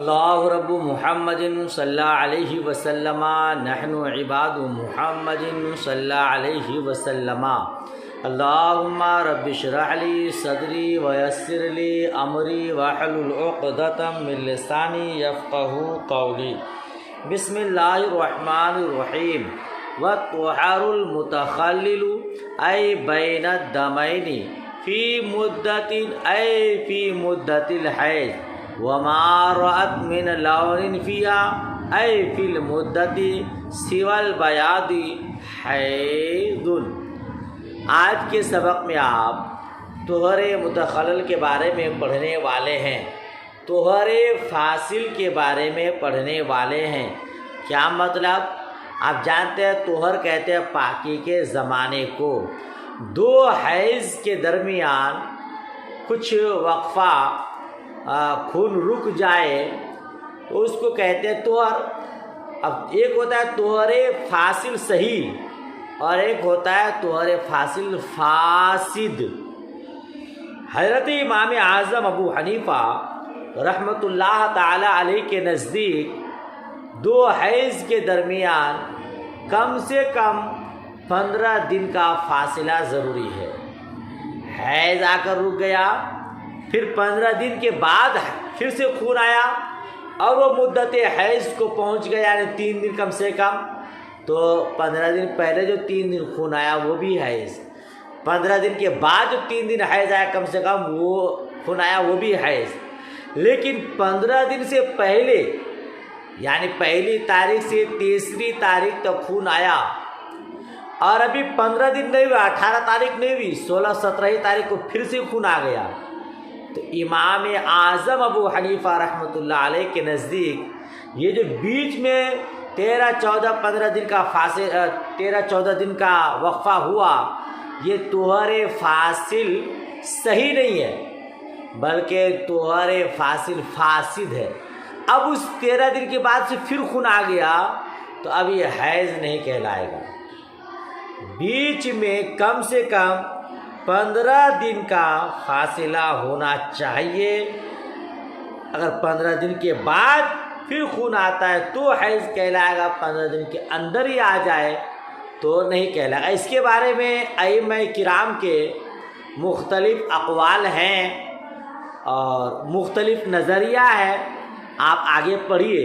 اللہ رب محمد صلی اللہ علیہ وسلم نحن عباد محمد صلی اللہ علیہ وسلم اللہم رب اشرح لی صدری ویسر لی امری واحلل عقدۃ من لسانی یفقہوا قولی بسم اللہ الرحمن الرحیم والطہار المتخلل ای بین الدمین فی مدت الحیض وما رأت من لون فيها أي في المدة سوى البياض حيض۔ آج کے سبق میں آپ طہر متخلل کے بارے میں پڑھنے والے ہیں، طہر فاصل کے بارے میں پڑھنے والے ہیں۔ کیا مطلب؟ آپ جانتے ہیں طہر کہتے ہیں پاکی کے زمانے کو۔ دو حیض کے درمیان کچھ وقفہ خون رک جائے تو اس کو کہتے ہیں طہر۔ اب ایک ہوتا ہے طہر فاصل صحیح اور ایک ہوتا ہے طہر فاصل فاسد۔ حضرت امام اعظم ابو حنیفہ رحمۃ اللہ تعالی علیہ کے نزدیک دو حیض کے درمیان کم سے کم 15 دن کا فاصلہ ضروری ہے۔ حیض آ کر رک گیا، پھر 15 دن کے بعد پھر سے خون آیا اور وہ مدت حیض کو پہنچ گیا، یعنی 3 دن کم سے کم، تو 15 دن پہلے جو 3 دن خون آیا وہ بھی حیض، 15 دن کے بعد جو 3 دن حیض آیا کم سے کم وہ خون آیا وہ بھی حیض۔ لیکن 15 دن سے پہلے یعنی پہلی تاریخ سے تیسری تاریخ تک خون آیا اور ابھی 15 دن نہیں ہوا، 18 تاریخ نہیں ہوئی، 16 17 تاریخ کو پھر سے خون آ گیا، تو امام اعظم ابو حنیفہ رحمۃ اللہ علیہ کے نزدیک یہ جو بیچ میں 13 14 15 دن کا 13 14 دن کا وقفہ ہوا، یہ طہر فاصل صحیح نہیں ہے بلکہ طہر فاصل فاسد ہے۔ اب اس 13 دن کے بعد سے پھر خون آ گیا تو اب یہ حیض نہیں کہلائے گا۔ بیچ میں کم سے کم 15 دن کا فاصلہ ہونا چاہیے۔ اگر 15 دن کے بعد پھر خون آتا ہے تو حیض کہلائے گا، 15 دن کے اندر ہی آ جائے تو نہیں کہلائے گا۔ اس کے بارے میں ائمہ کرام کے مختلف اقوال ہیں اور مختلف نظریہ ہے، آپ آگے پڑھیے۔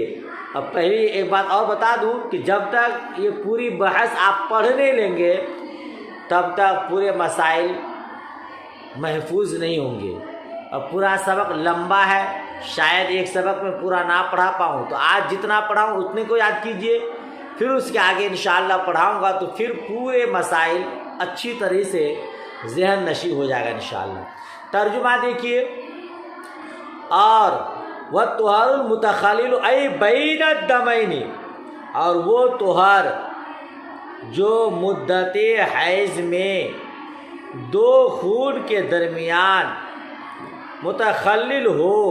اب پہلے ایک بات اور بتا دوں کہ جب تک یہ پوری بحث آپ پڑھ نہیں لیں گے تب تک پورے مسائل محفوظ نہیں ہوں گے، اور پورا سبق لمبا ہے، شاید ایک سبق میں پورا نہ پڑھا پاؤں، تو آج جتنا پڑھاؤں اتنے کو یاد کیجئے، پھر اس کے آگے انشاءاللہ پڑھاؤں گا تو پھر پورے مسائل اچھی طرح سے ذہن نشین ہو جائے گا انشاءاللہ۔ ترجمہ دیکھیے، اور وَالطُّہَارُ الْمُتَخَلِّلُ أَيْ بَيْنَ الدَّمَيْنِ، اور وہ طہر جو مدت حیض میں دو خون کے درمیان متخلل ہو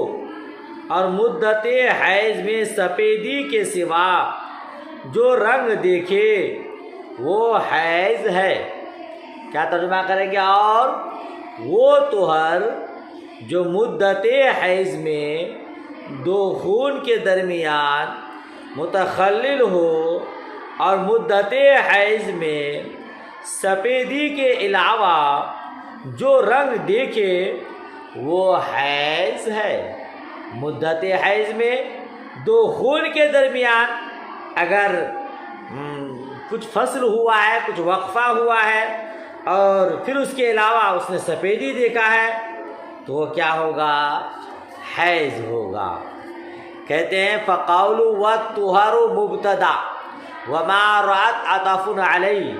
اور مدت حیض میں سفیدی کے سوا جو رنگ دیکھے وہ حیض ہے۔ کیا ترجمہ کریں گے؟ اور وہ طہر جو مدت حیض میں دو خون کے درمیان متخلل ہو اور مدت حیض میں سفیدی کے علاوہ جو رنگ دیکھے وہ حیض ہے۔ مدت حیض میں دو خون کے درمیان اگر کچھ فصل ہوا ہے، کچھ وقفہ ہوا ہے اور پھر اس کے علاوہ اس نے سفیدی دیکھا ہے تو وہ کیا ہوگا؟ حیض ہوگا۔ کہتے ہیں فقول والطہر مبتدا وما رأت عطف علیہ۔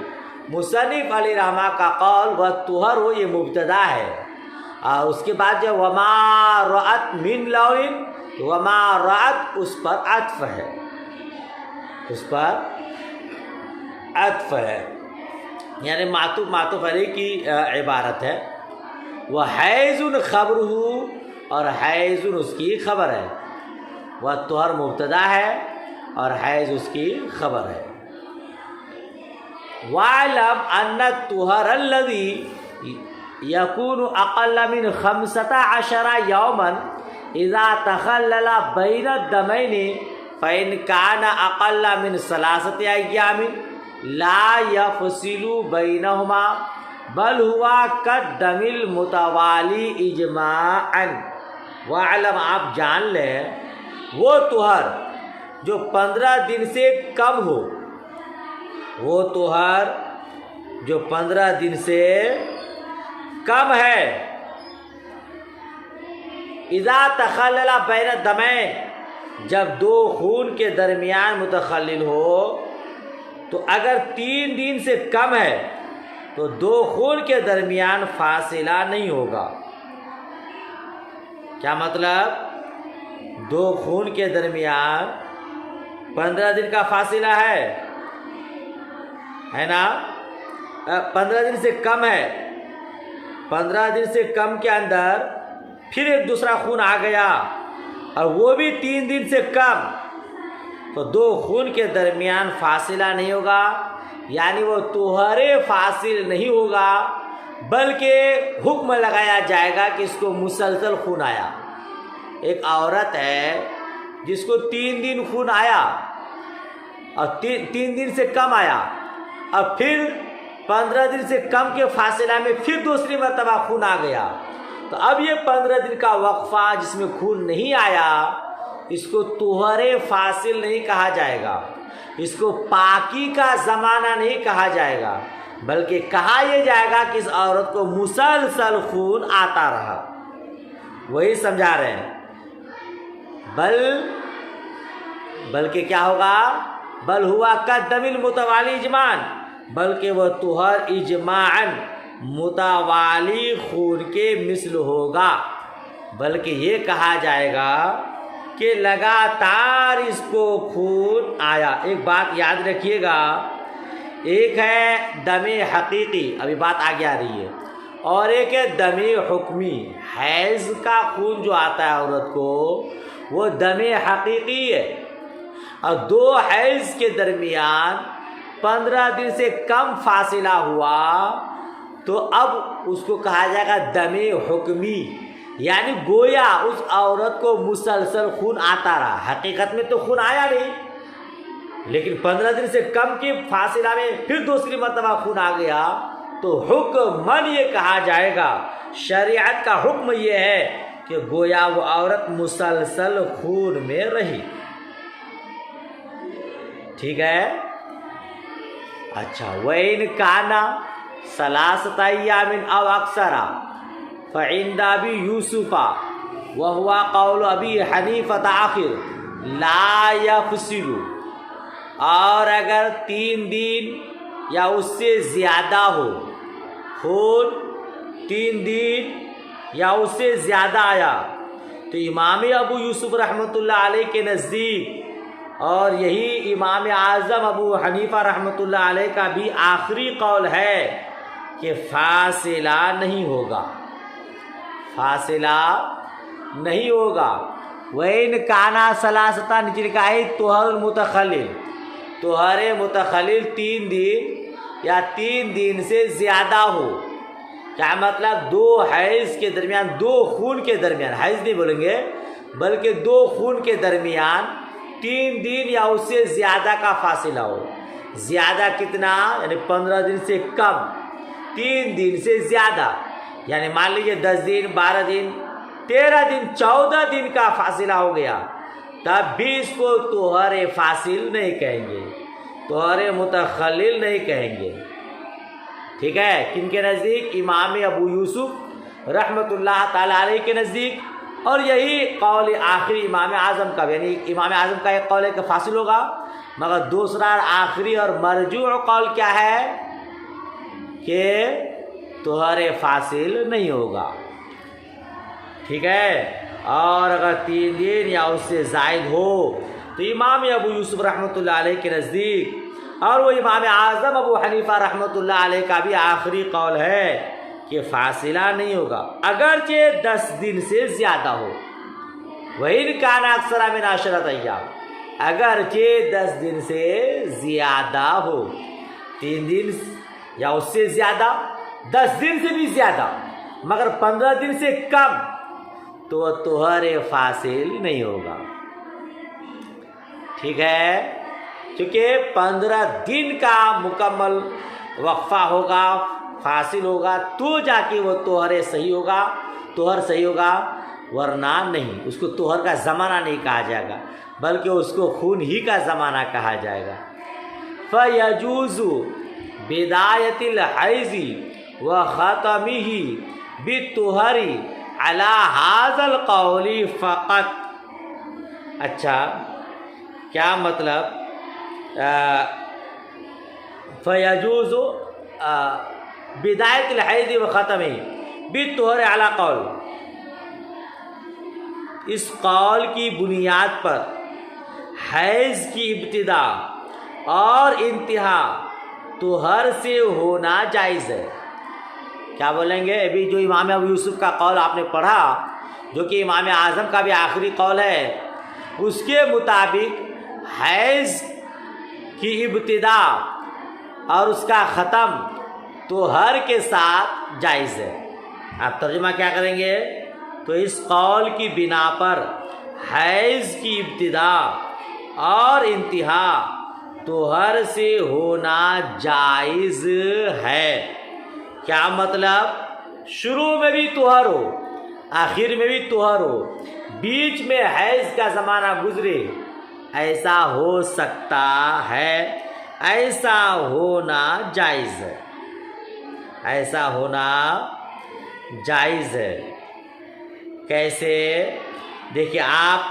مصنف علیہ رحمہ کا قول والطہر ہو یہ مبتدا ہے، اور اس کے بعد جو وما رأت من لون، وما رأت اس پر عطف ہے، اس پر عطف ہے، یعنی معطوف علیہ کی عبارت ہے۔ وہ حیض خبرہ، اور حیض اس کی خبر ہے، والطہر مبتدا ہے اور حیض اس کی خبر ہے۔ وَاعْلَمْ أَنَّ الطُّهْرَ الَّذِي يَكُونُ أَقَلَّ مِنْ 15 يَوْمًا اذا تخلل بین الدمین فإن کان اقل من 3 ایام لا یفصل بینہما بل ہوا کالدم المتوالی اجماعا۔ وَاعْلَمْ، آپ جان لیں، وہ طہر جو 15 دن سے کم ہو، وہ طہر جو 15 دن سے کم ہے، اذا تخلل بین الدمین، جب 2 خون کے درمیان متخلل ہو، تو اگر 3 دن سے کم ہے تو 2 خون کے درمیان فاصلہ نہیں ہوگا۔ کیا مطلب؟ 2 خون کے درمیان 15 دن کا فاصلہ ہے نا؟ 15 دن سے کم ہے، 15 دن سے کم کے اندر پھر ایک دوسرا خون آ گیا اور وہ بھی 3 دن سے کم، تو 2 خون کے درمیان فاصلہ نہیں ہوگا، یعنی وہ طہر فاصل نہیں ہوگا، بلکہ حکم لگایا جائے گا کہ اس کو مسلسل خون آیا۔ ایک عورت ہے جس کو 3 دن خون آیا اور 3 دن سے کم آیا، اور پھر 15 دن سے کم کے فاصلہ میں پھر دوسری مرتبہ خون آ گیا، تو اب یہ 15 دن کا وقفہ جس میں خون نہیں آیا، اس کو طہر فاصل نہیں کہا جائے گا، اس کو پاکی کا زمانہ نہیں کہا جائے گا، بلکہ کہا یہ جائے گا کہ اس عورت کو مسلسل خون آتا رہا۔ وہی سمجھا رہے ہیں، بلکہ کیا ہوگا؟ بل ہوا کالدم المتوالی اجماعاً، بلکہ وہ طہر اجماعاً متوالی خون کے مثل ہوگا، بلکہ یہ کہا جائے گا کہ لگاتار اس کو خون آیا۔ ایک بات یاد رکھیے گا، ایک ہے دم حقیقی، ابھی بات آگے آ رہی ہے، اور ایک ہے دم حکمی۔ حیض کا خون جو آتا ہے عورت کو، وہ دم حقیقی ہے، اور 2 حیض کے درمیان 15 دن سے کم فاصلہ ہوا تو اب اس کو کہا جائے گا دم حکمی، یعنی گویا اس عورت کو مسلسل خون آتا رہا، حقیقت میں تو خون آیا نہیں، لیکن 15 دن سے کم کی فاصلہ میں پھر دوسری مرتبہ خون آ گیا، تو حکماً یہ کہا جائے گا، شریعت کا حکم یہ ہے کہ گویا وہ عورت مسلسل خون میں رہی۔ ٹھیک ہے؟ اچھا، وَإِنْ كَانَ 3 أيام أو أكثر فعند ابی یوسف وهو قول ابی حنیفہ آخر لا یفصل، اور اگر 3 دن یا اس سے زیادہ ہو خون، 3 دن یا اس سے زیادہ آیا، تو امام ابو یوسف رحمۃ اللہ علیہ کے نزدیک، اور یہی امام اعظم ابو حنیفہ رحمۃ اللہ علیہ کا بھی آخری قول ہے کہ فاصلہ نہیں ہوگا، فاصلہ نہیں ہوگا۔ وَإِنْ كَانَ 3 نیچے لکھا ہے طہر المتخلل، طہر متخلل 3 دن یا 3 دن سے زیادہ ہو۔ کیا مطلب؟ 2 حیض کے درمیان، 2 خون کے درمیان، حیض نہیں بولیں گے بلکہ 2 خون کے درمیان 3 دن یا اس سے زیادہ کا فاصلہ ہو۔ زیادہ کتنا؟ یعنی 15 دن سے کم، 3 دن سے زیادہ، یعنی مان لیجیے 10 دن، 12 دن، 13 دن، 14 دن کا فاصلہ ہو گیا، تب بھی اس کو طہر فاصل نہیں کہیں گے، طہر متخلل نہیں کہیں گے۔ ٹھیک ہے؟ کن کے نزدیک؟ امام ابو یوسف رحمۃ اللہ تعالی علیہ کے نزدیک، اور یہی قول آخری امام اعظم کا، یعنی امام اعظم کا ایک قول ہے کہ فاصل ہوگا، مگر دوسرا آخری اور مرجوع قول کیا ہے کہ طہر فاصل نہیں ہوگا۔ ٹھیک ہے؟ اور اگر 3 دن یا اس سے زائد ہو تو امام ابو یوسف رحمۃ اللہ علیہ کے نزدیک، اور وہ امام اعظم ابو حنیفہ رحمۃ اللہ علیہ کا بھی آخری قول ہے کہ فاصلہ نہیں ہوگا، اگرچہ 10 دن سے زیادہ ہو۔ وَإِنْ كَانَ أَكْثَرَ مِنْ 10 أيام، اگرچہ 10 دن سے زیادہ ہو، 3 دن یا اس سے زیادہ، 10 دن سے بھی زیادہ، مگر 15 دن سے کم، تو وہ طہر فاصل نہیں ہوگا. ٹھیک ہے، کیونکہ 15 دن کا مکمل وقفہ ہوگا، فاصل ہوگا تو جا کے وہ طہر صحیح ہوگا، ورنہ نہیں. اس کو طہر کا زمانہ نہیں کہا جائے گا بلکہ اس کو خون ہی کا زمانہ کہا جائے گا. فَيَجُوزُ بِدَایَةِ الْحَیضِ وَخَتَمِهِ بِالطُّہْرِ عَلَى هَذَا الْقَوْلِ فَقَط. اچھا، کیا مطلب؟ فَيَجُوزُ بِدَایَةِ الْحَیضِ وَخَتَمِهِ بِالطُّہْرِ عَلَى قَوْلِ. اس قول کی بنیاد پر حیض کی ابتدا اور انتہا طہر سے ہونا جائز ہے. کیا بولیں گے؟ ابھی جو امام ابو یوسف کا قول آپ نے پڑھا، جو کہ امام اعظم کا بھی آخری قول ہے، اس کے مطابق حیض کی ابتدا اور اس کا ختم طہر کے ساتھ جائز ہے. آپ ترجمہ کیا کریں گے؟ تو اس قول کی بنا پر حیض کی ابتدا اور انتہا طہر سے ہونا جائز ہے. کیا مطلب؟ شروع میں بھی طہر ہو، آخر میں بھی طہر ہو، بیچ میں حیض کا زمانہ گزرے، ایسا ہو سکتا ہے، ایسا ہونا جائز ہے، ایسا ہونا جائز ہے. کیسے؟ دیکھیے، آپ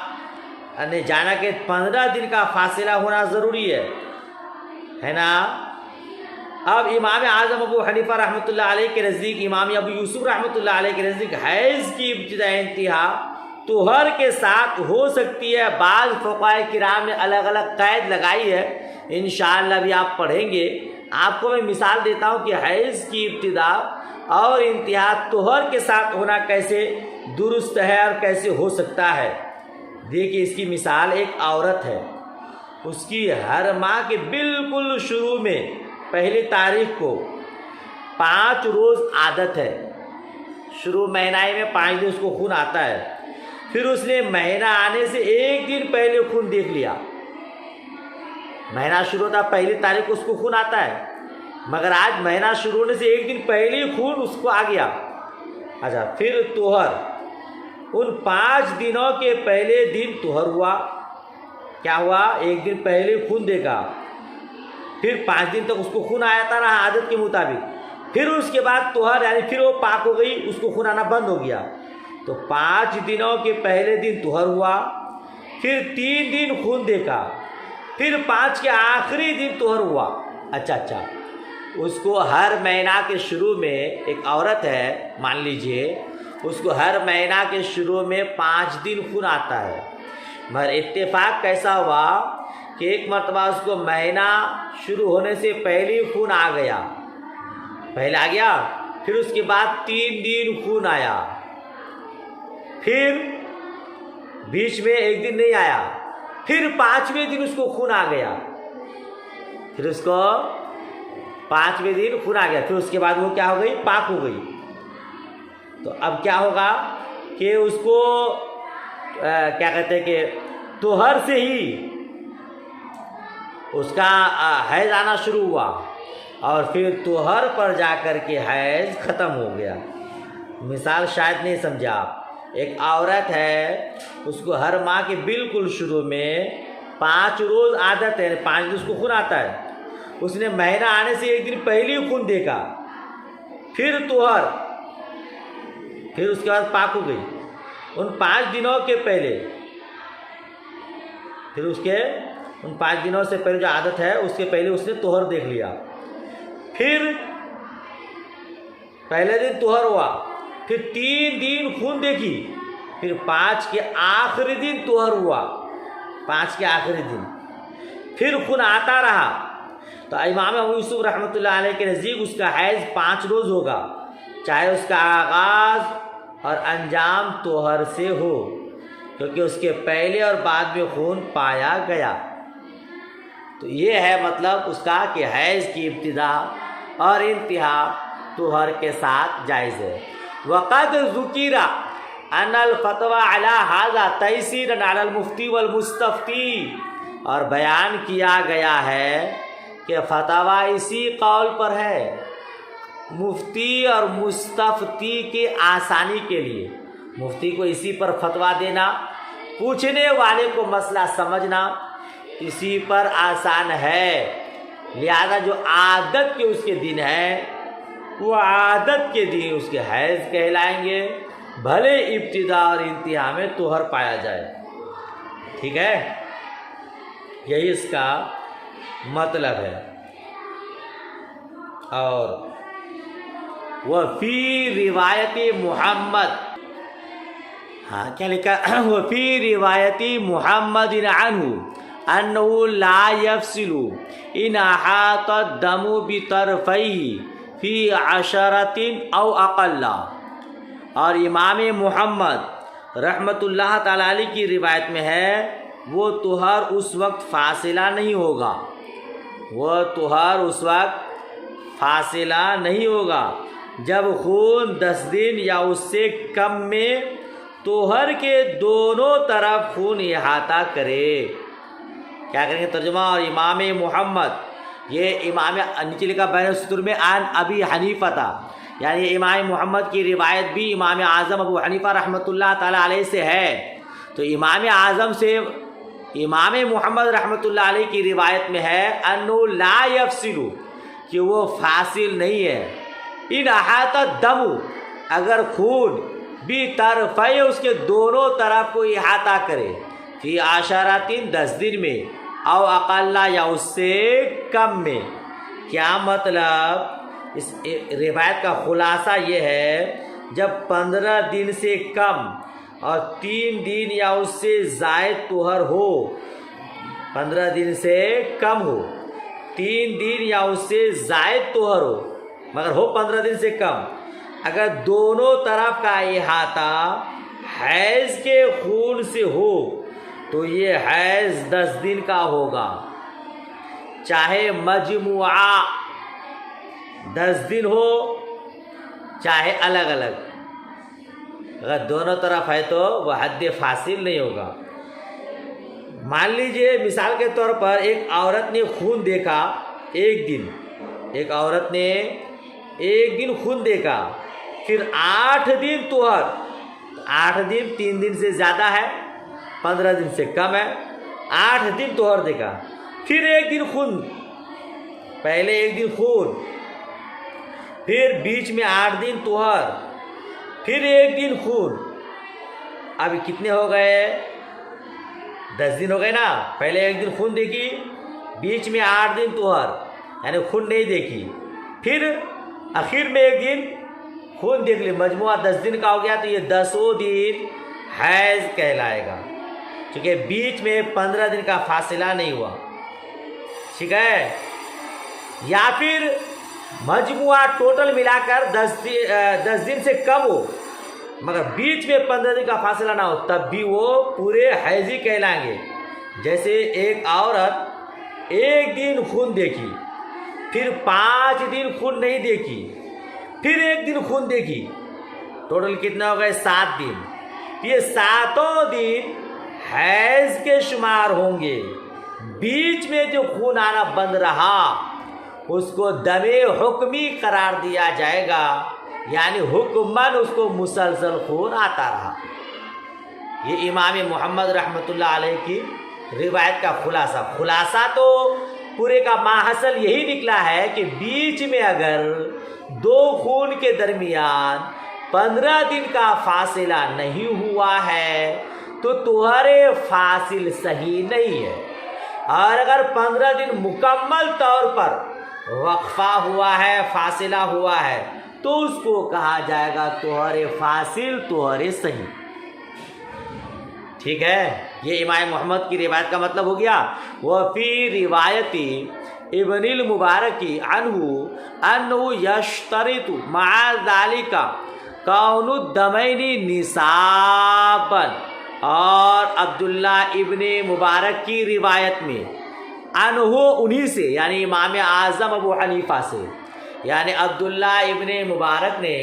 نے جانا کہ 15 دن کا فاصلہ ہونا ضروری ہے نا. اب امام اعظم ابو حنیفہ رحمۃ اللہ علیہ کے نزدیک، امام ابو یوسف رحمۃ اللہ علیہ کے نزدیک حیض کی ابتدا انتہا طہر کے ساتھ ہو سکتی ہے. بعض فقہائے کرام نے الگ الگ قید لگائی ہے، انشاءاللہ بھی آپ پڑھیں گے. آپ کو میں مثال دیتا ہوں کہ حیض کی ابتدا اور انتہا طہر کے ساتھ ہونا کیسے درست ہے اور کیسے ہو سکتا ہے. دیکھیے، اس کی مثال ایک عورت ہے، اس کی ہر ماہ کے بالکل شروع میں پہلی تاریخ کو 5 روز عادت ہے. شروع مہینہ میں 5 دن اس کو خون آتا ہے. پھر اس نے مہینہ آنے سے 1 دن پہلے خون دیکھ لیا. مہینہ شروع ہوتا، پہلی تاریخ کو اس کو خون آتا ہے، مگر آج مہینہ شروع ہونے سے 1 دن پہلے ہی خون اس کو آ گیا. اچھا، پھر طہر، ان 5 دنوں کے پہلے دن طہر ہوا. کیا ہوا؟ 1 دن پہلے خون دیکھا، پھر 5 دن تک اس کو خون آتا رہا عادت کے مطابق. پھر اس کے بعد طہر، یعنی پھر وہ پاک ہو گئی، اس کو خون آنا بند ہو گیا. تو 5 دنوں کے پہلے دن طہر ہوا، پھر 3 دن خون دیکھا، پھر 5 کے آخری دن طہر ہوا. اچھا، اس کو ہر مہینہ کے شروع میں، ایک عورت ہے مان لیجئے، اس کو ہر مہینہ کے شروع میں 5 دن خون آتا ہے. مگر اتفاق کیسا ہوا کہ ایک مرتبہ اس کو مہینہ شروع ہونے سے پہلے ہی خون آ گیا، پہلے آ گیا، پھر اس کے بعد 3 دن خون آیا، پھر بیچ میں 1 دن نہیں آیا، پھر 5ویں دن اس کو خون آ گیا، پھر اس کو 5ویں دن خون آ گیا، پھر اس کے بعد وہ کیا ہو گئی؟ پاک ہو گئی. تو اب کیا ہوگا کہ اس کو کیا کہتے ہیں کہ طہر سے ہی اس کا حیض آنا شروع ہوا، اور پھر طہر پر جا کر کے حیض ختم ہو گیا. مثال شاید نہیں سمجھا آپ. ایک عورت ہے، اس کو ہر ماہ کے بالکل شروع میں 5 روز عادت ہے، 5 دن اس کو خون آتا ہے. اس نے مہینہ آنے سے 1 دن پہلے ہی خون دیکھا، پھر طہر، پھر اس کے بعد پاک ہو گئی. ان 5 دنوں کے پہلے، پھر اس کے ان 5 دنوں سے پہلے جو عادت ہے اس کے پہلے اس نے طہر دیکھ لیا، پھر پہلے دن طہر ہوا، پھر 3 دن خون دیکھی، پھر 5 کے آخری دن طہر ہوا، 5 کے آخری دن پھر خون آتا رہا. تو امام ابو یوسف رحمۃ اللہ علیہ کے نزدیک اس کا حیض 5 روز ہوگا، چاہے اس کا آغاز اور انجام طہر سے ہو، کیونکہ اس کے پہلے اور بعد میں خون پایا گیا. تو یہ ہے مطلب اس کا کہ حیض کی ابتدا اور انتہا طہر کے ساتھ جائز ہے. وقد ذکر ان الفتوی علی ھذا تیسیر علی المفتی والمستفتی، اور بیان کیا گیا ہے کہ فتویٰ اسی قول پر ہے مفتی اور مستفتی کے آسانی کے لیے، مفتی کو اسی پر فتویٰ دینا، پوچھنے والے کو مسئلہ سمجھنا اسی پر آسان ہے، لہذا جو عادت کے اس کے دن ہیں وہ عادت کے دن اس کے حیض کہلائیں گے، بھلے ابتدا اور انتہا میں طہر پایا جائے۔ ٹھیک ہے، یہی اس کا مطلب ہے۔ اور وفی روایت محمد، ہاں کیا لکھا، وفی روایت محمد عنہ انہ لا یفصل ان احاط الدم بطرفیہ فی عشرۃ او اقل، اور امام محمد رحمۃ اللہ تعالی علیہ کی روایت میں ہے وہ طہر اس وقت فاصلہ نہیں ہوگا، وہ طہر اس وقت فاصلہ نہیں ہوگا جب خون 10 دن یا اس سے کم میں طہر کے دونوں طرف خون احاطہ کرے۔ کیا کریں گے ترجمہ، اور امام محمد، یہ امام نیچے لکھا بین السطور میں عن ابی حنیفہ تھا، یعنی یہ امام محمد کی روایت بھی امام اعظم ابو حنیفہ رحمۃ اللہ تعالی علیہ سے ہے، تو امام اعظم سے امام محمد رحمۃ اللہ علیہ کی روایت میں ہے انو لا یفصل، کہ وہ فاصل نہیں ہے، ان احاط الدم، اگر خون بھی طرفے اس کے دونوں طرف کو احاطہ کرے، فی عشرۃ 10 دن میں، او اقل یا اس سے کم میں۔ کیا مطلب، اس روایت کا خلاصہ یہ ہے جب 15 دن سے کم اور 3 دن یا اس سے زائد طہر ہو، 15 دن سے کم ہو، 3 دن یا اس سے زائد طہر ہو، مگر ہو 15 دن سے کم، اگر دونوں طرف کا احاطہ حیض کے خون سے ہو تو یہ حیض 10 دن کا ہوگا، چاہے مجموعہ 10 دن ہو چاہے الگ الگ، اگر دونوں طرف ہے تو وہ حد فاصل نہیں ہوگا۔ مان لیجئے مثال کے طور پر ایک عورت نے خون دیکھا ایک دن، ایک عورت نے ایک دن خون دیکھا، پھر 8 دن طہر، 8 دن 3 دن سے زیادہ ہے، 15 دن سے کم ہے، 8 دن طہر دیکھا، پھر ایک دن خون، پہلے ایک دن خون، پھر بیچ میں 8 دن طہر، پھر ایک دن خون، اب کتنے ہو گئے؟ 10 دن ہو گئے نا، پہلے ایک دن خون دیکھی، بیچ میں 8 دن طہر، یعنی خون نہیں دیکھی، پھر آخر میں ایک دن خون دیکھ لی، مجموعہ 10 دن کا ہو گیا، تو یہ 10 دن حیض کہلائے گا، کیونکہ بیچ میں 15 دن کا فاصلہ نہیں ہوا۔ ٹھیک ہے، یا پھر مجموعہ ٹوٹل ملا کر 10 دن سے کم ہو مگر بیچ میں 15 دن کا فاصلہ نہ ہو، تب بھی وہ پورے حیضی کہلائیں گے۔ جیسے ایک عورت ایک دن خون دیکھی، پھر 5 دن خون نہیں دیکھی، پھر ایک دن خون دیکھی، ٹوٹل کتنے ہو گئے؟ 7 دن، یہ 7 دن حیض کے شمار ہوں گے۔ بیچ میں جو خون آنا بند رہا اس کو دم حکمی قرار دیا جائے گا، یعنی حکماً اس کو مسلسل خون آتا رہا۔ یہ امام محمد رحمۃ اللہ علیہ کی روایت کا خلاصہ تو پورے کا ماحصل یہی نکلا ہے کہ بیچ میں اگر 2 خون کے درمیان 15 دن کا فاصلہ نہیں ہوا ہے تو طہر فاصل صحیح نہیں ہے، اور اگر 15 دن مکمل طور پر وقفہ ہوا ہے، فاصلہ ہوا ہے، تو اس کو کہا جائے گا طہر فاصل، طہر صحیح۔ ٹھیک ہے، یہ امام محمد کی روایت کا مطلب ہو گیا۔ وفی روایت ابن المبارک عنہ انہ یشترط مع ذلک کون الدمین نصابا، اور عبداللہ ابن مبارک کی روایت میں انہ انہی سے، یعنی امام اعظم ابو حنیفہ سے، یعنی عبداللہ ابن مبارک نے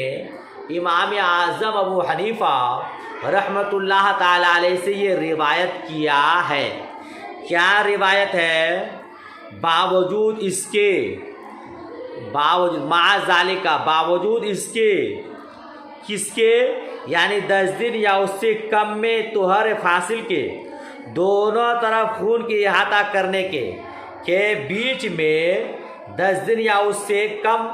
امام اعظم ابو حنیفہ رحمۃ اللہ تعالی علیہ سے یہ روایت کیا ہے. کیا روایت ہے؟ باوجود اس کے، باوجود مع ذالک، باوجود اس کے، کس کے؟ یعنی 10 دن یا اس سے کم میں طہر فاصل کے، دونوں طرف خون کی احاطہ کرنے کے بیچ میں 10 دن یا اس سے کم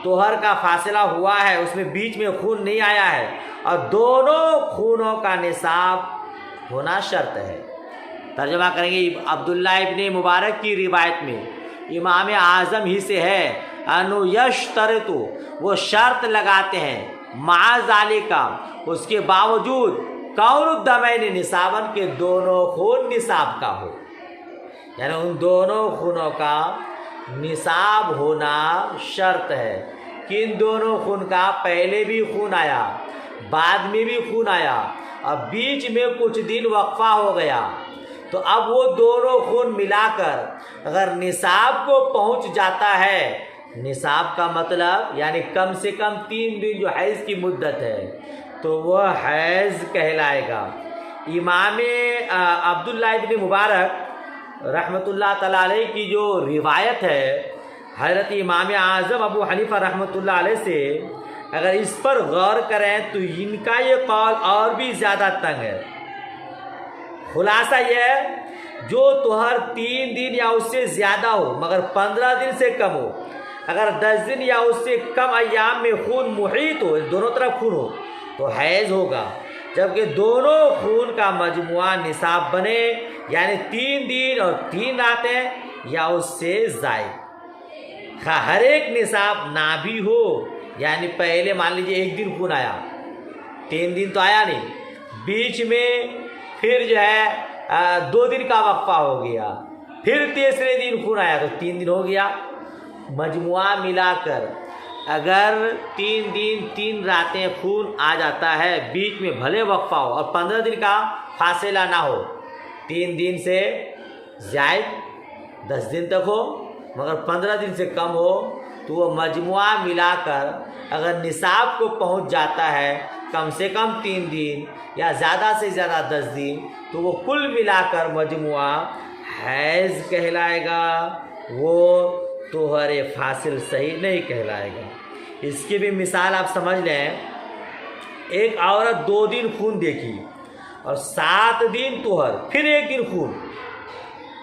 طہر کا فاصلہ ہوا ہے، اس میں بیچ میں خون نہیں آیا ہے، اور دونوں خونوں کا نصاب ہونا شرط ہے. ترجمہ کریں گے عبداللہ ابن مبارک کی روایت میں امام اعظم ہی سے ہے، انو یشترط، وہ شرط لگاتے ہیں، مع ذالک، اس کے باوجود، کون الدمین نصاباً، کے دونوں خون نصاب کا ہو، یعنی ان دونوں خونوں کا نصاب ہونا شرط ہے. کن دونوں خون کا؟ پہلے بھی خون آیا، بعد میں بھی خون آیا، اور بیچ میں کچھ دن وقفہ ہو گیا، تو اب وہ دونوں خون ملا کر اگر نصاب کو پہنچ جاتا ہے، نصاب کا مطلب یعنی کم سے کم 3 دن جو حیض کی مدت ہے، تو وہ حیض کہلائے گا. امام عبداللہ ابن مبارک رحمۃ اللہ تعالی علیہ کی جو روایت ہے حضرت امام اعظم ابو حنیفہ رحمۃ اللہ علیہ سے، اگر اس پر غور کریں تو ان کا یہ قول اور بھی زیادہ تنگ ہے. خلاصہ یہ ہے، جو طہر 3 دن یا اس سے زیادہ ہو مگر 15 دن سے کم ہو، اگر 10 دن یا اس سے کم ایام میں خون محیط ہو، دونوں طرف خون ہو، تو حیض ہوگا. جبکہ دونوں خون کا مجموعہ نصاب بنے، یعنی 3 دن اور 3 راتیں یا اس سے زائد، ہر ایک نصاب نہ بھی ہو، یعنی پہلے مان لیجیے 1 دن خون آیا، 3 دن تو آیا نہیں، بیچ میں پھر جو ہے 2 دن کا وقفہ ہو گیا، پھر تیسرے دن خون آیا تو 3 دن ہو گیا. مجموعہ ملا کر اگر 3 دن 3 راتیں خون آ جاتا ہے، بیچ میں بھلے وقفہ ہو اور 15 دن کا فاصلہ نہ ہو، 3 دن سے زائد 10 دن تک ہو مگر 15 دن سے کم ہو، تو وہ مجموعہ ملا کر اگر نصاب کو پہنچ جاتا ہے کم سے کم 3 دن یا زیادہ سے زیادہ 10 دن، تو وہ کل ملا کر مجموعہ حیض کہلائے گا، وہ طہر فاصل صحیح نہیں کہلائے گا. اس کی بھی مثال آپ سمجھ لیں، ایک عورت 2 دن خون دیکھی اور 7 دن طہر، پھر 1 دن خون،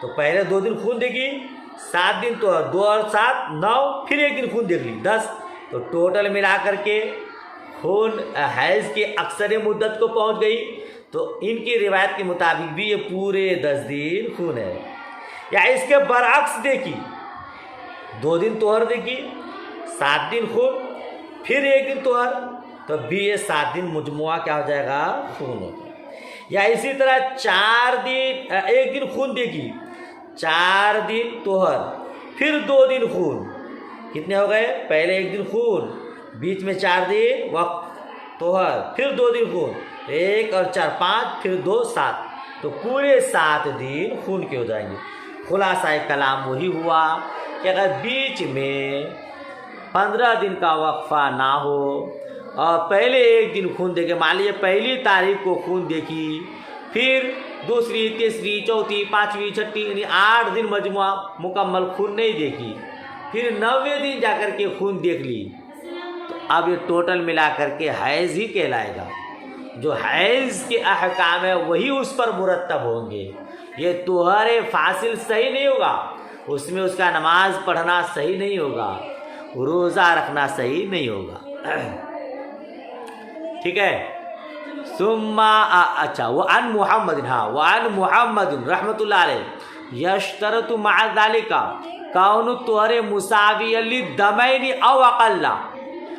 تو پہلے 2 دن خون دیکھی، 7 دن طہر، 2 اور 7 9، پھر 1 دن خون دیکھ لی 10، تو ٹوٹل ملا کر کے خون حیض کی اکثر مدت کو پہنچ گئی. تو ان کی روایت کے مطابق بھی یہ پورے 10 دن خون ہے. یا اس کے برعکس دیکھی، 2 دن طہر دیکھی، 7 دن خون، پھر 1 دن طہر، تو بھی یہ 7 دن مجموعہ کیا ہو جائے گا؟ خون ہو جائے گا. یا اسی طرح 4 دن 1 دن خون دیکھی، 4 دن طہر، پھر 2 دن خون، کتنے ہو گئے؟ پہلے 1 دن خون، بیچ میں 4 دن وقت طہر، پھر 2 دن خون، 1 اور 4 5، پھر 2 7، تو پورے 7 دن خون کے ہو جائیں گے. خلاصہ کلام وہی ہوا کہ اگر بیچ میں 15 دن کا وقفہ نہ ہو اور پہلے 1 دن خون دیکھے، مان لیجیے پہلی تاریخ کو خون دیکھی، پھر دوسری، تیسری، چوتھی، 5ویں، 6ٹھی، یعنی 8 دن مجموعہ مکمل خون نہیں دیکھی، پھر 9ویں دن جا کر کے خون دیکھ لی، تو اب یہ ٹوٹل ملا کر کے حیض ہی کہلائے گا. جو حیض کے احکام ہے وہی اس پر مرتب ہوں گے. یہ طہر فاصل صحیح نہیں ہوگا، اس میں اس کا نماز پڑھنا صحیح نہیں ہوگا، روزہ رکھنا صحیح نہیں ہوگا. ٹھیک ہے. اچھا، وعن محمد، وعن محمد رحمۃ اللہ علیہ یشترط مع ذالک کون الطہر مساویا للدمین او اقل.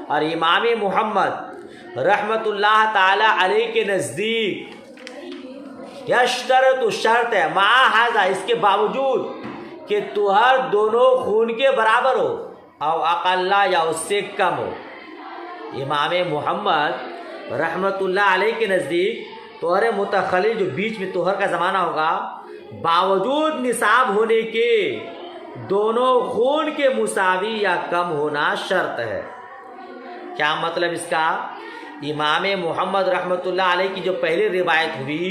اور امام محمد رحمۃ اللہ تعالی علیہ کے نزدیک یشترط شرط ہے، مع ھذا، اس کے باوجود کہ طہر دونوں خون کے برابر ہو، او اقل، یا اس سے کم ہو. امام محمد رحمۃ اللہ علیہ کے نزدیک طہر متخلل، جو بیچ میں طہر کا زمانہ ہوگا، باوجود نصاب ہونے کے دونوں خون کے مساوی یا کم ہونا شرط ہے. کیا مطلب اس کا؟ امام محمد رحمۃ اللہ علیہ کی جو پہلی روایت ہوئی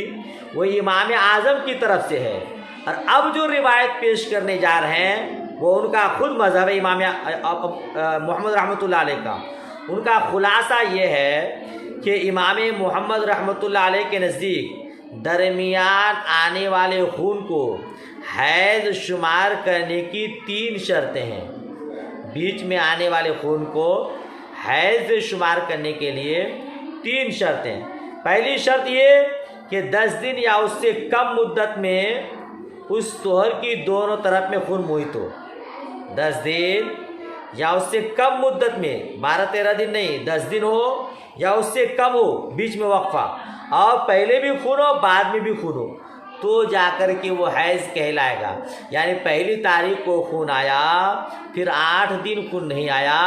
وہ امام اعظم کی طرف سے ہے، اور اب جو روایت پیش کرنے جا رہے ہیں وہ ان کا خود مذہب ہے امام محمد رحمۃ اللہ علیہ کا۔ ان کا خلاصہ یہ ہے کہ امام محمد رحمۃ اللہ علیہ کے نزدیک درمیان آنے والے خون کو حیض شمار کرنے کی 3 شرطیں ہیں۔ بیچ میں آنے والے خون کو حیض شمار کرنے کے لیے 3 شرطیں۔ پہلی شرط یہ کہ 10 دن یا اس سے کم مدت میں اس طہر کی دونوں طرف میں خون محیط ہو۔ 10 دن یا اس سے کم مدت میں، 12-13 دن نہیں، 10 دن ہو یا اس سے کم ہو، بیچ میں وقفہ، اور پہلے بھی خون ہو بعد میں بھی خون ہو، تو جا کر کے وہ حیض کہلائے گا۔ یعنی پہلی تاریخ کو خون آیا، پھر 8 دن خون نہیں آیا،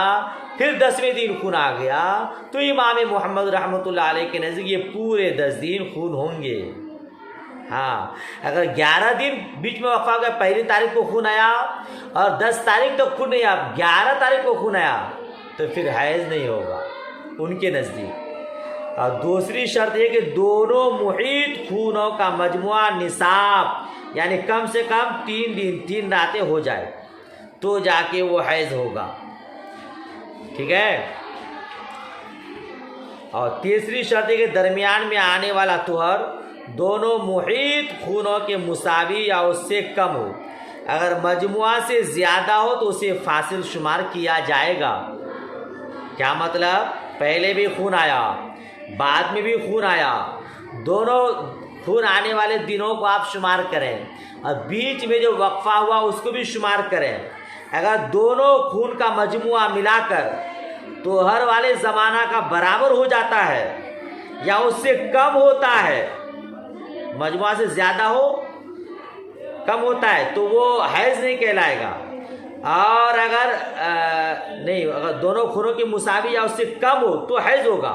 پھر 10ویں دن خون آ گیا، تو امام محمد رحمۃ اللہ علیہ کے نزدیک یہ پورے 10 دن خون ہوں گے۔ ہاں، اگر 11 دن بیچ میں وقفہ ہو گیا، پہلی تاریخ کو خون آیا اور 10 تاریخ تک خون نہیں آیا، 11 تاریخ کو خون آیا، تو پھر حیض نہیں ہوگا ان کے نزدیک۔ اور دوسری شرط یہ کہ دونوں محیط خونوں کا مجموعہ نصاب، یعنی کم سے کم 3 دن 3 راتیں ہو جائے، تو جا کے وہ حیض ہوگا۔ ٹھیک ہے۔ اور تیسری شرط ہے کہ درمیان میں آنے والا طہر دونوں محیط خونوں کے مساوی یا اس سے کم ہو۔ اگر مجموعہ سے زیادہ ہو تو اسے فاصل شمار کیا جائے گا۔ کیا مطلب؟ پہلے بھی خون آیا، بعد میں بھی خون آیا، دونوں خون آنے والے دنوں کو آپ شمار کریں، اور بیچ میں جو وقفہ ہوا اس کو بھی شمار کریں۔ اگر دونوں خون کا مجموعہ ملا کر طہر والے زمانہ کا برابر ہو جاتا ہے یا اس سے کم ہوتا ہے، مجموعہ سے زیادہ ہو کم ہوتا ہے تو وہ حیض نہیں کہلائے گا، اور اگر دونوں خونوں کی مساوی یا اس سے کم ہو تو حیض ہوگا۔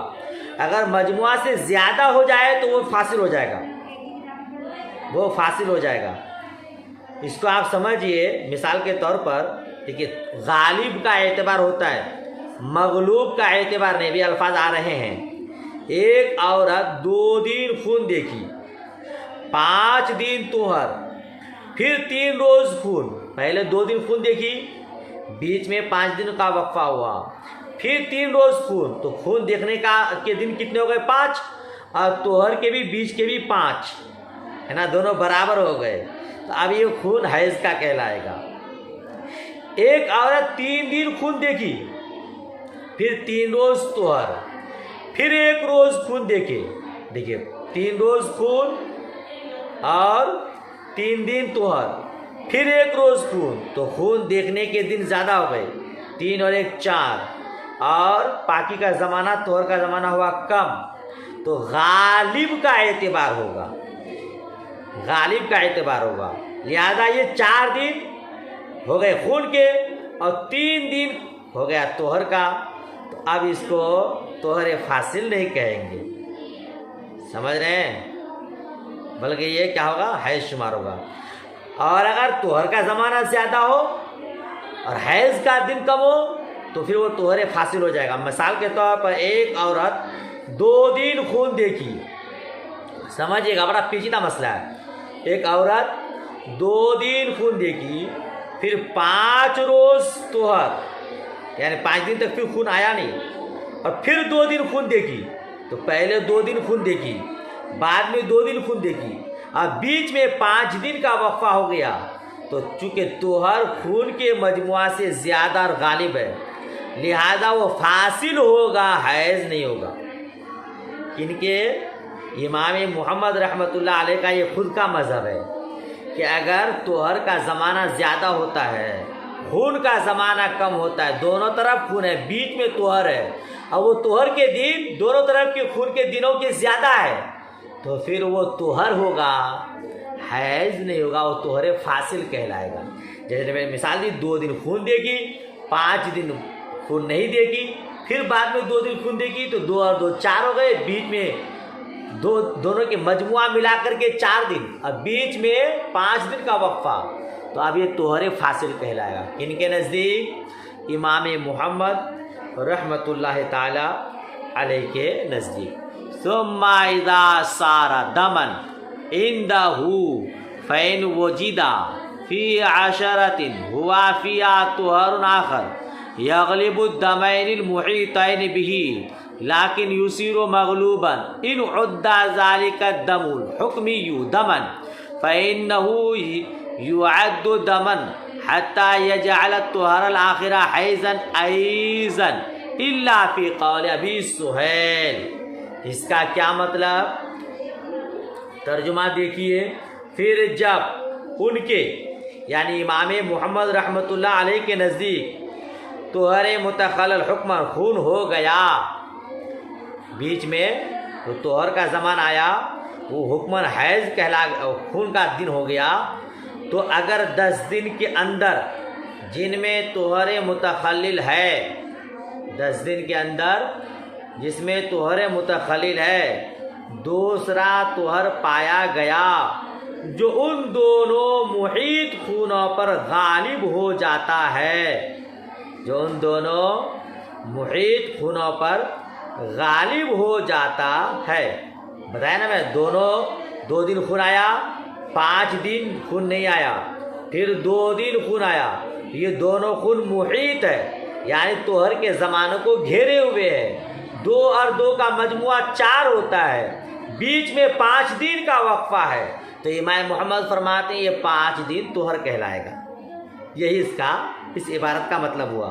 اگر مجموعہ سے زیادہ ہو جائے تو وہ فاصل ہو جائے گا، وہ فاصل ہو جائے گا۔ اس کو آپ سمجھئے، مثال کے طور پر دیکھیے، غالب کا اعتبار ہوتا ہے، مغلوب کا اعتبار نہیں، بھی الفاظ آ رہے ہیں۔ ایک عورت 2 دن خون دیکھی، 5 دن طہر، پھر 3 روز خون۔ پہلے 2 دن خون دیکھی، بیچ میں 5 دن کا وقفہ ہوا، پھر 3 روز خون، تو خون دیکھنے کے دن کتنے ہو گئے؟ 5، اور طہر کے بھی بیچ کے بھی 5 ہے نا، دونوں برابر ہو گئے، تو اب یہ خون حیض کا کہلائے گا۔ ایک عورت 3 دن خون دیکھی، پھر 3 روز طہر، پھر 1 روز خون دیکھے، دیکھیے 3 روز خون اور 3 دن طہر، پھر 1 روز خون، تو خون دیکھنے کے دن زیادہ ہو گئے، 3 اور 1 4، اور باقی کا زمانہ طہر کا زمانہ ہوا کم، تو غالب کا اعتبار ہوگا، غالب کا اعتبار ہوگا۔ لہذا یہ 4 دن ہو گئے خون کے اور 3 دن ہو گیا طہر کا، تو اب اس کو طہر فاصل نہیں کہیں گے، سمجھ رہے ہیں؟ بلکہ یہ کیا ہوگا؟ حیض شمار ہوگا۔ اور اگر طہر کا زمانہ زیادہ ہو اور حیض کا دن کم ہو تو پھر وہ طہر فاصل ہو جائے گا۔ مثال کے طور پر ایک عورت 2 دن خون دیکھی، سمجھیے گا بڑا پیچیدہ مسئلہ ہے۔ ایک عورت 2 دن خون دیکھی، پھر 5 روز طہر، یعنی 5 دن تک پھر خون آیا نہیں، اور پھر 2 دن خون دیکھی، تو پہلے 2 دن خون دیکھی، بعد میں 2 دن خون دیکھی، اور بیچ میں 5 دن کا وقفہ ہو گیا، تو چونکہ طہر خون کے مجموعہ سے زیادہ اور غالب ہے، لہذا وہ فاصل ہوگا، حیض نہیں ہوگا۔ کیونکہ امام محمد رحمۃ اللہ علیہ کا یہ خود کا مذہب ہے کہ اگر طہر کا زمانہ زیادہ ہوتا ہے، خون کا زمانہ کم ہوتا ہے، دونوں طرف خون ہے، بیچ میں طہر ہے، اور وہ طہر کے دن دونوں طرف کے خون کے دنوں کے زیادہ ہے، تو پھر وہ طہر ہوگا، حیض نہیں ہوگا، وہ طہر فاصل کہلائے گا۔ جیسے میں مثال دی، 2 دن خون دیکھی، 5 دن خون نہیں دیکھی، پھر بعد میں 2 دن خون دیکھی، تو 2 اور 2 4 ہو گئے، بیچ میں دونوں کے مجموعہ ملا کر کے 4 دن، اور بیچ میں 5 دن کا وقفہ، تو اب یہ طہر فاصل کہلائے گا۔ ان کے نزدیک امام محمد رحمۃ اللہ تعالی علیہ کے نزدیک ثم اذا صار دما عنده فإن وجد في عشرة هو فيها طهر آخر يغلب الدمين المحيطين به لكن يصير مغلوبا إن عد ذلك الدم الحكمي دما فإنه يعد دما حتى يجعل الطهر الآخر حيزا أيضا إلا في قول أبي سہیل۔ اس کا کیا مطلب؟ ترجمہ دیکھیے، پھر جب ان کے یعنی امام محمد رحمۃ اللہ علیہ کے نزدیک طہر متخلل حکم خون ہو گیا، بیچ میں تو طہر کا زمان آیا، وہ حکمن حیض خون کا دن ہو گیا، تو اگر 10 دن کے اندر جن میں طہر متخلل ہے، 10 دن کے اندر جس میں طہر متخلل ہے دوسرا طہر پایا گیا جو ان دونوں محیط خونوں پر غالب ہو جاتا ہے، جو ان دونوں محیط خونوں پر غالب ہو جاتا ہے۔ بتایا نا میں، 2 دن خون آیا، 5 دن خون نہیں آیا، پھر 2 دن خون آیا، یہ دونوں خون محیط ہے یعنی طہر کے زمانوں کو گھیرے ہوئے ہے، 2 اور 2 کا مجموعہ 4 ہوتا ہے، بیچ میں 5 دن کا وقفہ ہے، تو امام محمد فرماتے ہیں یہ 5 دن طہر کہلائے گا۔ یہی اس عبارت کا مطلب ہوا،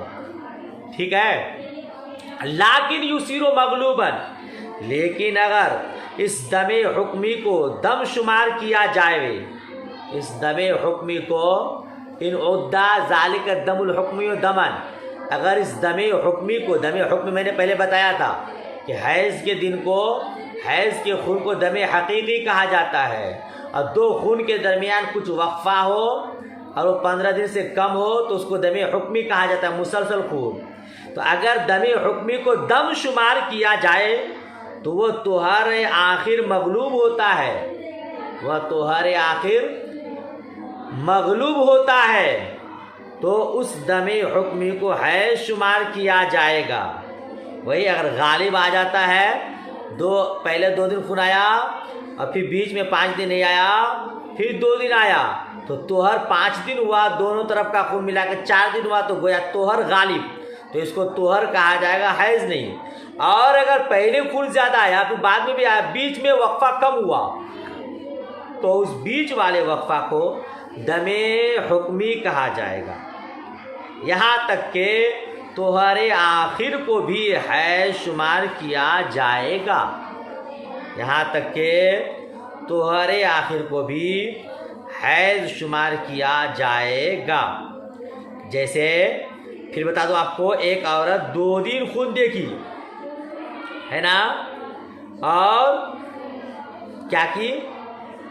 ٹھیک ہے۔ لیکن یصیر مغلوبا، لیکن اگر اس دم حکمی کو دم شمار کیا جائے، اس دم حکمی کو ان عدہ ذالک الدم الحکمی دمن، اگر اس دم حکمی کو، دم حکم میں نے پہلے بتایا تھا کہ حیض کے دن کو، حیض کے خون کو دم حقیقی کہا جاتا ہے، اور 2 خون کے درمیان کچھ وقفہ ہو اور وہ 15 دن سے کم ہو تو اس کو دم حکمی کہا جاتا ہے، مسلسل خون۔ تو اگر دم حکمی کو دم شمار کیا جائے تو وہ طہر آخر مغلوب ہوتا ہے، وہ طہر آخر مغلوب ہوتا ہے، تو اس دم حکمی کو حیض شمار کیا جائے گا۔ وہی اگر غالب آ جاتا ہے، پہلے 2 دن خون آیا اور پھر بیچ میں 5 دن نہیں آیا، پھر 2 دن آیا، تو طہر 5 دن ہوا، دونوں طرف کا خون ملا کے 4 دن ہوا، تو گویا طہر غالب، تو اس کو طہر کہا جائے گا، حیض نہیں۔ اور اگر پہلے خون زیادہ آیا پھر بعد میں بھی آیا، بیچ میں وقفہ کم ہوا، تو اس بیچ والے وقفہ کو دم حکمی کہا جائے گا، یہاں تک کہ طہر آخر کو بھی حیض شمار کیا جائے گا، یہاں تک کہ طہر آخر کو بھی حیض شمار کیا جائے گا۔ جیسے پھر بتا دو آپ کو، ایک عورت 2 دن خون دیکھی ہے نا، اور کیا کی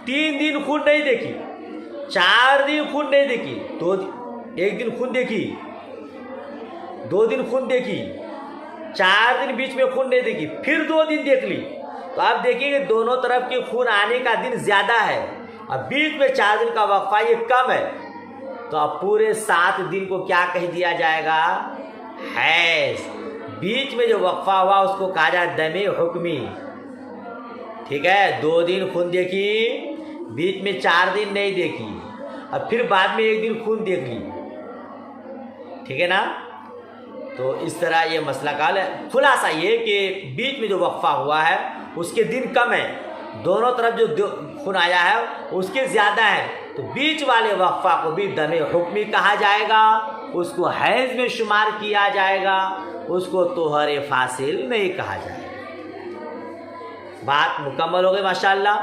3 دن خون نہیں دیکھی، 4 دن خون نہیں دیکھی، 1 دن خون دیکھی، 2 دن خون دیکھی، 4 دن بیچ میں خون نہیں دیکھی، پھر 2 دن دیکھ لی، تو آپ دیکھیں کہ دونوں طرف کے خون آنے کا دن زیادہ ہے اور بیچ میں 4 دن کا وقفہ یہ کم ہے، تو اب پورے 7 دن کو کیا کہہ دیا جائے گا؟ حیض۔ بیچ میں جو وقفہ ہوا اس کو کہا جائے دم حکمی، ٹھیک ہے۔ 2 دن خون دیکھی، بیچ میں 4 دن نہیں دیکھی، اور پھر بعد میں 1 دن خون دیکھ لی، ٹھیک ہے نا۔ تو اس طرح یہ مسئلہ کا حل ہے۔ خلاصہ یہ کہ بیچ میں جو وقفہ ہوا ہے اس کے دن کم ہیں، دونوں طرف جو خون آیا ہے اس کے زیادہ ہے، تو بیچ والے وقفہ کو بھی دم حکمی کہا جائے گا، اس کو حیض میں شمار کیا جائے گا، اس کو طہر فاصل نہیں کہا جائے گا۔ بات مکمل ہو گئی ماشاءاللہ۔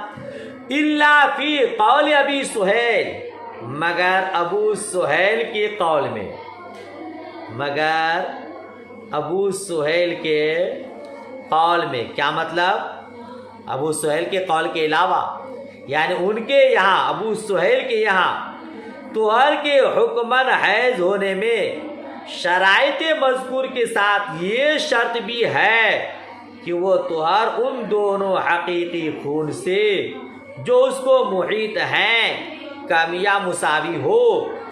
الا فی قول ابی سہیل، مگر ابو سہیل کے قول میں، مگر ابو سہیل کے قول میں، کیا مطلب؟ ابو سہیل کے قول کے علاوہ، یعنی ان کے یہاں، ابو سہیل کے یہاں طہر کے حکماً حیض ہونے میں شرائط مذکور کے ساتھ یہ شرط بھی ہے کہ وہ طہر ان دونوں حقیقی خون سے جو اس کو محیط ہیں کم یا مساوی ہو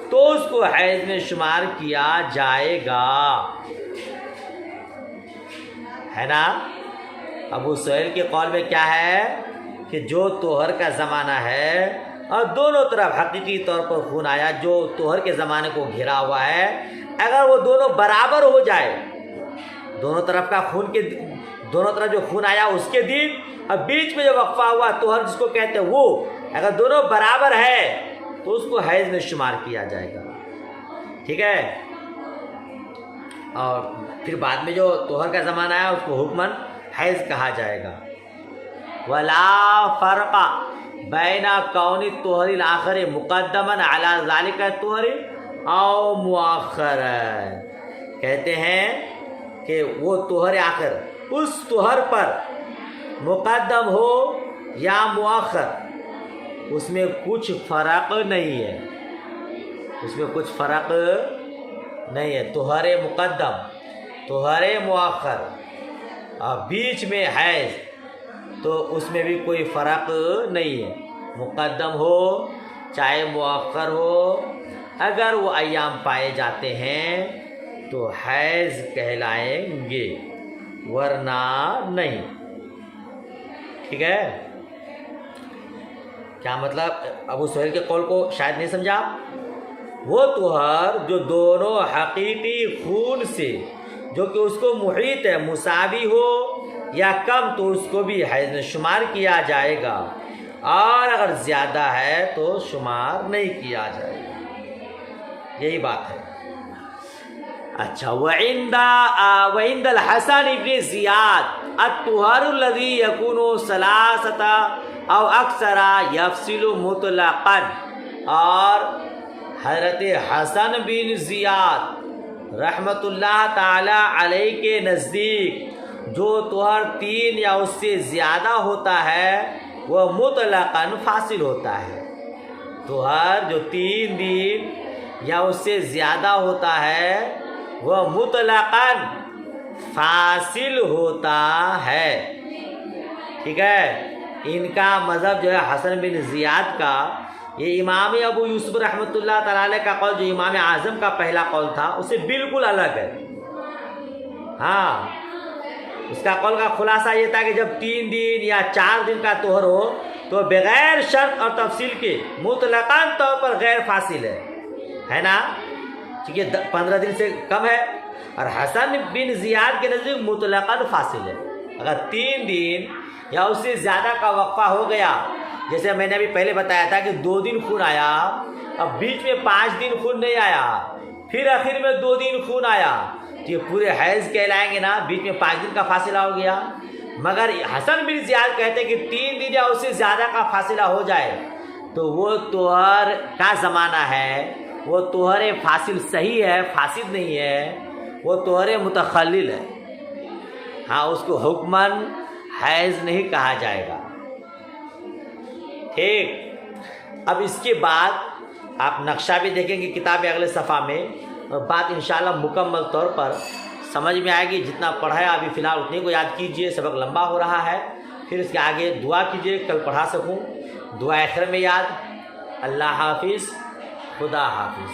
تو اس کو حیض میں شمار کیا جائے گا، ہے نا۔ ابو سہیل کے قول میں کیا ہے کہ جو طہر کا زمانہ ہے اور دونوں طرف حقیقی طور پر خون آیا، جو طہر کے زمانے کو گھرا ہوا ہے، اگر وہ دونوں برابر ہو جائے، دونوں طرف جو خون آیا اس کے دن اور بیچ میں جو وقفہ ہوا طہر جس کو کہتے ہیں وہ، اگر دونوں برابر ہے تو اس کو حیض میں شمار کیا جائے گا، ٹھیک ہے۔ اور پھر بعد میں جو طہر کا زمانہ ہے اس کو حکماً حیض کہا جائے گا۔ ولا فرق بین کون الطہر الآخر مقدما علی ذلک الطہر او مؤخر، کہتے ہیں کہ وہ طہر آخر اس طہر پر مقدم ہو یا مؤخر، اس میں کچھ فرق نہیں ہے، اس میں کچھ فرق نہیں ہے۔ طہر مقدم، طہر مؤخر اور بیچ میں حیض تو اس میں بھی کوئی فرق نہیں ہے، مقدم ہو چاہے مؤخر ہو، اگر وہ ایام پائے جاتے ہیں تو حیض کہلائیں گے ورنہ نہیں، ٹھیک ہے۔ کیا مطلب؟ ابو سہیل کے قول کو شاید نہیں سمجھا۔ وہ طہر جو دونوں حقیقی خون سے جو کہ اس کو محیط ہے مساوی ہو یا کم تو اس کو بھی حیض میں شمار کیا جائے گا، اور اگر زیادہ ہے تو شمار نہیں کیا جائے گا، یہی بات ہے۔ اچھا، وعند الحسن ابن زیاد الطہر الذی یکون ثلاثۃ او اکثر یفصل مطلقا، اور حضرت حسن بن زیاد رحمۃ اللہ تعالی علیہ کے نزدیک جو طہر 3 یا اس سے زیادہ ہوتا ہے وہ مطلقاً فاصل ہوتا ہے۔ طہر جو 3 دن یا اس سے زیادہ ہوتا ہے وہ مطلقاً فاصل ہوتا ہے، ٹھیک ہے۔ ان کا مذہب جو ہے حسن بن زیاد کا، یہ امام ابو یوسف رحمۃ اللہ تعالی علیہ کا قول جو امام اعظم کا پہلا قول تھا اس سے بالکل الگ ہے۔ ہاں، اس کا قول کا خلاصہ یہ تھا کہ جب 3 دن یا 4 دن کا طہر ہو تو بغیر شرط اور تفصیل کے مطلقاً طور پر غیر فاصل ہے نا، کیونکہ 15 دن سے کم ہے، اور حسن بن زیاد کے نزدیک مطلقاً فاصل ہے۔ اگر 3 دن یا اس سے زیادہ کا وقفہ ہو گیا، جیسے میں نے ابھی پہلے بتایا تھا کہ 2 دن خون آیا، اب بیچ میں 5 دن خون نہیں آیا، پھر آخر میں 2 دن خون آیا، تو یہ پورے حیض کہلائیں گے نا، بیچ میں 5 دن کا فاصلہ ہو گیا۔ مگر حسن بن زیاد کہتے ہیں کہ 3 دن یا اس سے زیادہ کا فاصلہ ہو جائے تو وہ طہر کا زمانہ ہے، وہ طہر فاصل صحیح ہے، فاسد نہیں ہے، وہ طہر متخلل ہے، ہاں اس کو حکماً حیض نہیں کہا جائے گا، ٹھیک۔ اب اس کے بعد آپ نقشہ بھی دیکھیں گے کتاب اگلے صفحہ میں، اور بات انشاءاللہ مکمل طور پر سمجھ میں آئے گی۔ جتنا پڑھا ہے ابھی فی الحال اتنے کو یاد کیجئے، سبق لمبا ہو رہا ہے، پھر اس کے آگے دعا کیجئے کل پڑھا سکوں۔ دعا آخر میں یاد۔ اللہ حافظ، خدا حافظ۔